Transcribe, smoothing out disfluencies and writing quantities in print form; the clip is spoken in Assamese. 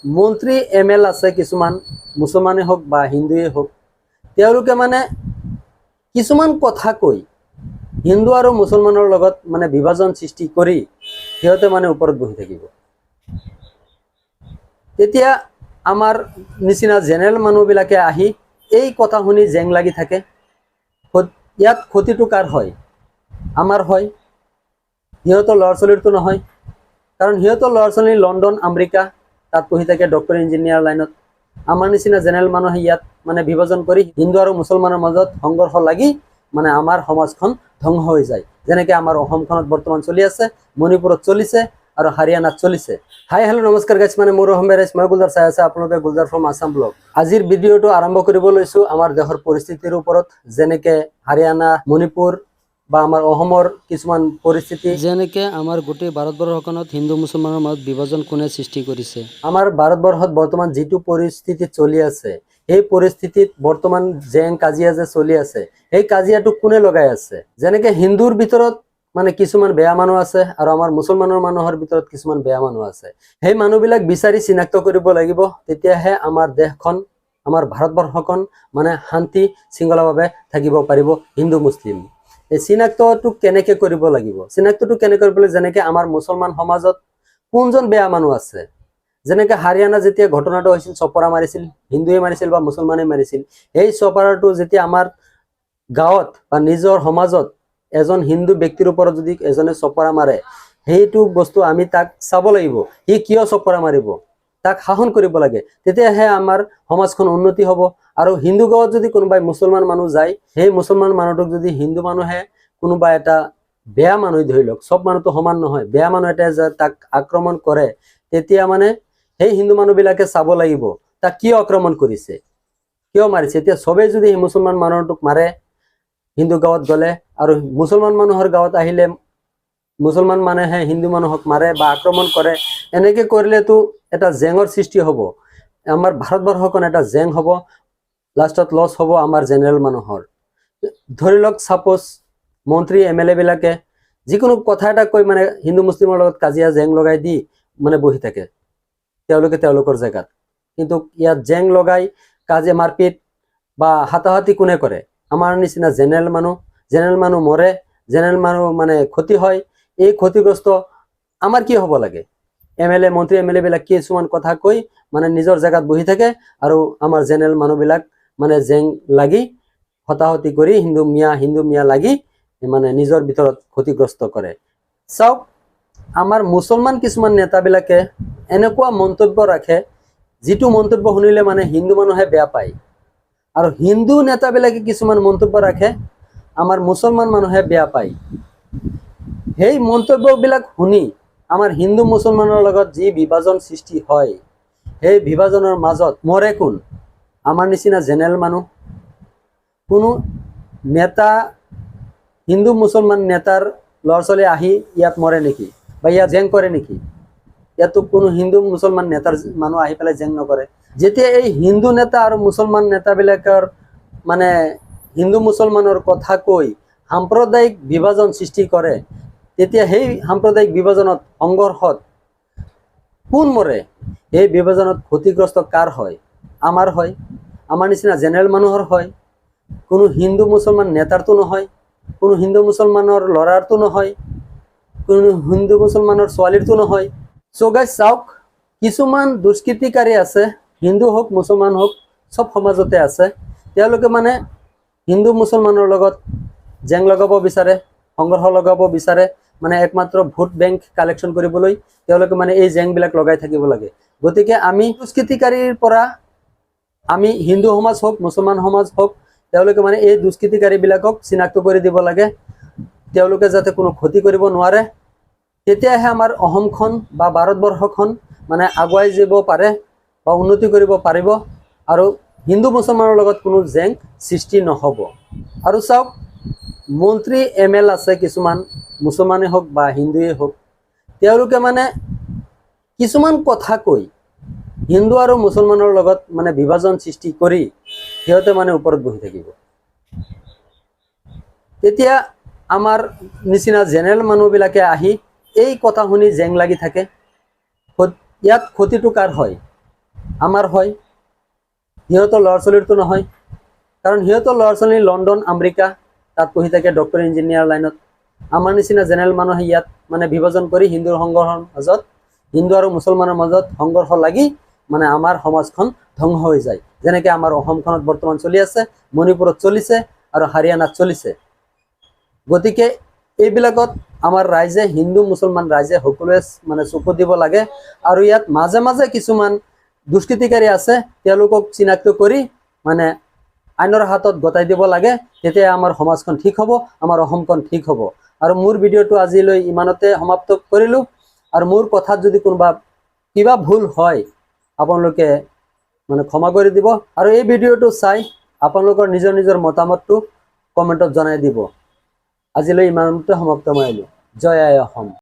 মন্ত্ৰী ML আছে কিছুমান মুছলমানে হওক বা হিন্দুৱে হওক, তেওঁলোকে মানে কিছুমান কথা কৈ হিন্দু আৰু মুছলমানৰ লগত মানে বিভাজন সৃষ্টি কৰি সিহঁতে মানে ওপৰত বহি থাকিব। তেতিয়া আমাৰ নিচিনা জেনেৰেল মানুহবিলাকে আহি এই কথা শুনি জেং লাগি থাকে। ইয়াত ক্ষতিটো কাৰ হয়? আমাৰ হয়, সিহঁতৰ ল'ৰা ছোৱালীৰতো নহয়। কাৰণ সিহঁতৰ ল'ৰা ছোৱালী লণ্ডন আমেৰিকা তাত পঢ়ি থাকে ডক্টৰ ইঞ্জিনিয়াৰ লাইনত। আমাৰ নিচিনা জেনেৰেল মানুহে ইয়াত মানে বিভাজন কৰি হিন্দু আৰু মুছলমানৰ মাজত সংঘৰ্ষ লাগি মানে আমাৰ সমাজখন ধ্বংস হৈ যায়। যেনেকৈ আমাৰ অসমখনত বৰ্তমান চলি আছে, মণিপুৰত চলিছে আৰু হাৰিয়ানাত চলিছে। হাই হেল্ল' নমস্কাৰ গাইছ, মানে মোৰ অসম বেৰাইছ, মই গুলজাৰ চাই আছে, আপোনালোকে গুলজাৰ ফ্ৰম আছাম ব্লগ। আজিৰ ভিডিঅ'টো আৰম্ভ কৰিব লৈছোঁ আমাৰ দেশৰ পৰিস্থিতিৰ ওপৰত, যেনেকৈ হাৰিয়ানা, মণিপুৰ বা আমাৰ অসমৰ কিছুমান পৰিস্থিতি, যেনেকৈ আমাৰ গোটেই ভাৰতবৰ্ষখনত হিন্দু মুছলমানৰ মাজত বিভাজন কোনে সৃষ্টি কৰিছে। আমাৰ ভাৰতবৰ্ষত বৰ্তমান যিটো পৰিস্থিতি চলি আছে, সেই পৰিস্থিতিত বৰ্তমান জেং কাজিয়া যে চলি আছে, সেই কাজিয়াটো কোনে লগাই আছে। যেনেকৈ হিন্দুৰ ভিতৰত মানে কিছুমান বেয়া মানুহ আছে আৰু আমাৰ মুছলমানৰ মানুহৰ ভিতৰত কিছুমান বেয়া মানুহ আছে। সেই মানুহবিলাক বিচাৰি চিনাক্ত কৰিব লাগিব, তেতিয়াহে আমাৰ দেশখন, আমাৰ ভাৰতবৰ্ষখন মানে শান্তি শৃংখলাভাৱে থাকিব পাৰিব হিন্দু মুছলিম। এই চিনাক্তটো কেনেকৈ কৰিব লাগিব? চিনাক্তটো কেনেকৈ কৰিবলৈ, যেনেকৈ আমাৰ মুছলমান সমাজত কোনজন বেয়া মানুহ আছে। যেনেকৈ হাৰিয়ানা যেতিয়া ঘটনাটো হৈছিল, চপৰা মাৰিছিল, হিন্দুৱে মাৰিছিল বা মুছলমানে মাৰিছিল, সেই চপৰাটো যেতিয়া আমাৰ গাঁৱত বা নিজৰ সমাজত এজন হিন্দু ব্যক্তিৰ ওপৰত যদি এজনে চপৰা মাৰে, সেইটো বস্তু আমি তাক চাব লাগিব, সি কিয় চপৰা মাৰিব, তাক শাসন কৰিব লাগে। তেতিয়াহে আমাৰ সমাজখন উন্নতি হ'ব। আৰু হিন্দু গাঁৱত যদি কোনোবাই মুছলমান মানুহ যায়, সেই মুছলমান মানুহটোক যদি হিন্দু মানুহে কোনোবা এটা বেয়া মানুহ, ধৰি লওক চব মানুহটো সমান নহয়, বেয়া মানুহ এটাই যে তাক আক্ৰমণ কৰে, তেতিয়া মানে সেই হিন্দু মানুহবিলাকে চাব লাগিব তাক কিয় আক্ৰমণ কৰিছে, কিয় মাৰিছে। এতিয়া চবেই যদি মুছলমান মানুহটোক মাৰে হিন্দু গাঁৱত গ'লে, আৰু মুছলমান মানুহৰ গাঁৱত আহিলে মুছলমান মানুহে হিন্দু মানুহক মাৰে বা আক্ৰমণ কৰে, এনেকৈ কৰিলেতো এটা জেঙৰ সৃষ্টি হ'ব। আমাৰ ভাৰতবৰ্ষখন এটা জেং হ'ব, লাষ্টত লছ হ'ব আমাৰ জেনেৰেল মানুহৰ। ধৰি লওক ছাপ'জ মন্ত্ৰী MLA বিলাকে যিকোনো কথা এটা কৈ মানে হিন্দু মুছলিমৰ লগত কাজিয়া জেং লগাই দি মানে বহি থাকে তেওঁলোকে তেওঁলোকৰ জেগাত। কিন্তু ইয়াত জেং লগাই কাজিয়া মাৰপিট বা হাতাহাতি কোনে কৰে? আমাৰ নিচিনা জেনেৰেল মানুহ মৰে, জেনেৰেল মানুহ মানে ক্ষতি হয়। এই ক্ষতিগ্ৰস্ত আমাৰ কি হ'ব লাগে? MLA মন্ত্ৰী MLA বিলাক কিছুমান কথা কৈ মানে নিজৰ জেগাত বহি থাকে, আৰু আমাৰ জেনেৰেল মানুহবিলাক মানে জেং লাগি হতাহতি কৰি হিন্দু মিয়া লাগি মানে নিজৰ ভিতৰত ক্ষতিগ্ৰস্ত কৰে। চাওক, আমাৰ মুছলমান কিছুমান নেতাবিলাকে এনেকুৱা মন্তব্য ৰাখে, যিটো মন্তব্য শুনিলে মানে হিন্দু মানুহে বেয়া পায়। আৰু হিন্দু নেতাবিলাকে কিছুমান মন্তব্য ৰাখে, আমাৰ মুছলমান মানুহে বেয়া পায়। সেই মন্তব্যবিলাক শুনি আমাৰ হিন্দু মুছলমানৰ লগত যি বিভাজন সৃষ্টি হয়, সেই বিভাজনৰ মাজত মৰে কোন? আমাৰ নিচিনা জেনেৰেল মানুহ। কোনো নেতা, হিন্দু মুছলমান নেতাৰ ল'ৰা ছোৱালী আহি ইয়াত মৰে নেকি বা ইয়াত জেং কৰে নেকি? ইয়াতো কোনো হিন্দু মুছলমান নেতাৰ মানুহ আহি পেলাই জেং নকৰে। যেতিয়া এই হিন্দু নেতা আৰু মুছলমান নেতাবিলাকৰ মানে হিন্দু মুছলমানৰ কথা কৈ সাম্প্ৰদায়িক বিভাজন সৃষ্টি কৰে, তেতিয়া সেই সাম্প্ৰদায়িক বিভাজনত, সংঘৰ্ষত কোন মৰে? এই বিভাজনত ক্ষতিগ্ৰস্ত কাৰ হয়? আমাৰ হয়, আমাৰ নিচিনা জেনেৰেল মানুহৰ হয়। কোনো হিন্দু মুছলমান নেতাৰতো নহয়, কোনো হিন্দু মুছলমানৰ ল'ৰাৰতো নহয়, কোনো হিন্দু মুছলমানৰ ছোৱালীৰতো নহয়। চ' গাইজ চাওক, কিছুমান দুষ্কৃতিকাৰী আছে, হিন্দু হওক মুছলমান হওক চব সমাজতে আছে। তেওঁলোকে মানে হিন্দু মুছলমানৰ লগত জেং লগাব বিচাৰে, সংঘৰ্ষ লগাব বিচাৰে, মানে একমাত্ৰ ভোট বেংক কালেকশ্যন কৰিবলৈ তেওঁলোকে মানে এই জেংবিলাক লগাই থাকিব লাগে। গতিকে আমি দুষ্কৃতিকাৰীৰ পৰা আমি হিন্দু সমাজ হওক মুছলমান সমাজ হওক, তেওঁলোকে মানে এই দুষ্কৃতিকাৰীবিলাকক চিনাক্ত কৰি দিব লাগে, তেওঁলোকে যাতে কোনো ক্ষতি কৰিব নোৱাৰে। তেতিয়াহে আমাৰ অসমখন বা ভাৰতবৰ্ষখন মানে আগুৱাই যাব পাৰে বা উন্নতি কৰিব পাৰিব, আৰু হিন্দু মুছলমানৰ লগত কোনো জেং সৃষ্টি নহ'ব। আৰু চাওক, মন্ত্ৰী ML আছে কিছুমান, মুছলমানে হওক বা হিন্দুৱে হওক, তেওঁলোকে মানে কিছুমান কথা কৈ হিন্দু আৰু মুছলমানৰ লগত মানে বিভাজন সৃষ্টি কৰি সিহঁতে মানে ওপৰত বহি থাকিব। তেতিয়া আমাৰ নিচিনা জেনেৰেল মানুহবিলাকে আহি এই কথা শুনি জেং লাগি থাকে। ইয়াত ক্ষতিটো কাৰ হয়? আমাৰ হয়, সিহঁতৰ ল'ৰা ছোৱালীৰতো নহয়। কাৰণ সিহঁতৰ ল'ৰা ছোৱালী লণ্ডন আমেৰিকা তাত পঢ়ি থাকে ডক্টৰ ইঞ্জিনিয়াৰ লাইনত। আমাৰ নিচিনা জেনেৰেল মানুহে ইয়াত মানে বিভাজন কৰি হিন্দুৰ সংঘৰ্ষৰ মাজত, হিন্দু আৰু মুছলমানৰ মাজত সংঘৰ্ষ লাগি মানে আমাৰ সমাজখন ধ্বংস হৈ যায়। যেনেকৈ আমাৰ অসমখনত বৰ্তমান চলি আছে, মণিপুৰত চলিছে আৰু হাৰিয়ানাত চলিছে। গতিকে এইবিলাকত আমাৰ ৰাইজে, হিন্দু মুছলমান ৰাইজে সকলোৱে মানে চকু দিব লাগে। আৰু ইয়াত মাজে মাজে কিছুমান দুষ্কৃতিকাৰী আছে, তেওঁলোকক চিনাক্ত কৰি মানে আইনৰ হাতত গতাই দিব লাগে। তেতিয়া আমাৰ সমাজখন ঠিক হ'ব, আমাৰ অসমখন ঠিক হ'ব। আৰু মোৰ ভিডিঅ'টো আজিলৈ ইমানতে সমাপ্ত কৰিলোঁ। আৰু মোৰ কথাত যদি কোনোবা কিবা ভুল হয় আপোনালোকে মানে ক্ষমা কৰি দিব। আৰু এই ভিডিঅ'টো চাই আপোনালোকৰ নিজৰ নিজৰ মতামতটো কমেণ্টত জনাই দিব। আজিলৈ ইমানতে সমাপ্ত মাৰিলোঁ। জয় আই অসম।